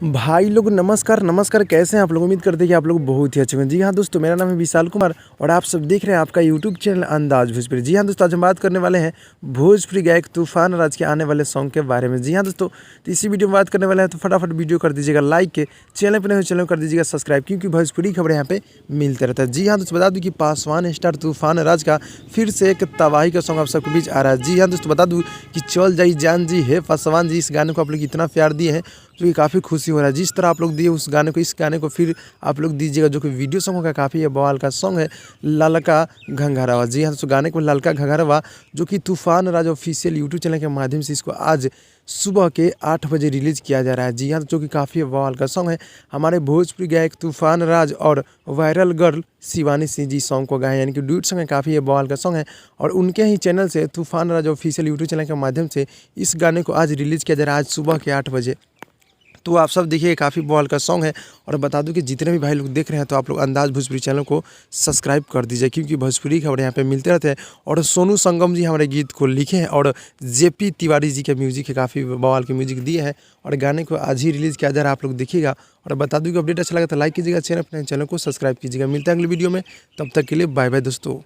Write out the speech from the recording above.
भाई लोग नमस्कार नमस्कार, कैसे हैं आप लोग। उम्मीद करते हैं कि आप लोग बहुत ही अच्छे हैं। जी हाँ दोस्तों, मेरा नाम है विशाल कुमार और आप सब देख रहे हैं आपका यूट्यूब चैनल अंदाज भोजपुरी। जी हाँ दोस्तों, आज हम बात करने वाले हैं भोजपुरी गायक तूफान राज के आने वाले सॉन्ग के बारे में। जी हाँ दोस्तों, तो इसी वीडियो में बात करने वाले हैं, तो फटाफट वीडियो कर दीजिएगा लाइक, के चैनल पर नहीं चैनल कर दीजिएगा सब्सक्राइब, क्योंकि भोजपुरी खबरें यहाँ पे मिलते रहता है। जी हाँ दोस्तों, बता दूँ कि पासवान स्टार तूफान राज का फिर से एक तबाही का सॉन्ग आप सबके बीच आ रहा है। जी हाँ दोस्तों, बता दूँ कि चल जाई जान जी है पासवान जी, इस गाने को आप लोग इतना प्यार दिए हैं जो कि काफ़ी खुशी हो रहा है। जिस तरह आप लोग दिए उस गाने को, इस गाने को फिर आप लोग दीजिएगा, जो कि वीडियो सॉन्ग होगा, काफ़ी बवाल का सॉन्ग है ललका घंघरवा। जी हाँ दोस्तों, गाने को ललका घंघरवा जो कि तूफान राज ऑफिशियल यूट्यूब चैनल के माध्यम से इसको आज सुबह के 8 बजे रिलीज़ किया जा रहा है। जी हाँ, जो कि काफ़ी बवाल का सॉन्ग है। हमारे भोजपुरी गायक तूफान राज और viral girl Shivani Singh ji song को गाए, यानी कि ड्यूट सॉन्ग है, काफ़ी बवाल का सॉन्ग है। और उनके ही चैनल से तूफान राज ऑफिशियल यूट्यूब चैनल के माध्यम से इस गाने को आज रिलीज़ किया जा रहा है, आज सुबह के 8 बजे। तो आप सब देखिए, काफ़ी बवाल का सॉन्ग है। और बता दूं कि जितने भी भाई लोग देख रहे हैं, तो आप लोग अंदाज भोजपुरी चैनल को सब्सक्राइब कर दीजिए, क्योंकि भोजपुरी खबर यहाँ पे मिलते रहते हैं। और सोनू संगम जी हमारे गीत को लिखे हैं और जेपी तिवारी जी के म्यूजिक है, काफ़ी बवाल के म्यूजिक दिए हैं। और गाने को आज ही रिलीज़ किया जा रहा है, आप लोग देखिएगा। और बता दूँ कि अपडेट अच्छा लगा तो लाइक कीजिएगा, चैनल को सब्सक्राइब कीजिएगा। मिलते हैं अगली वीडियो में, तब तक के लिए बाय बाय दोस्तों।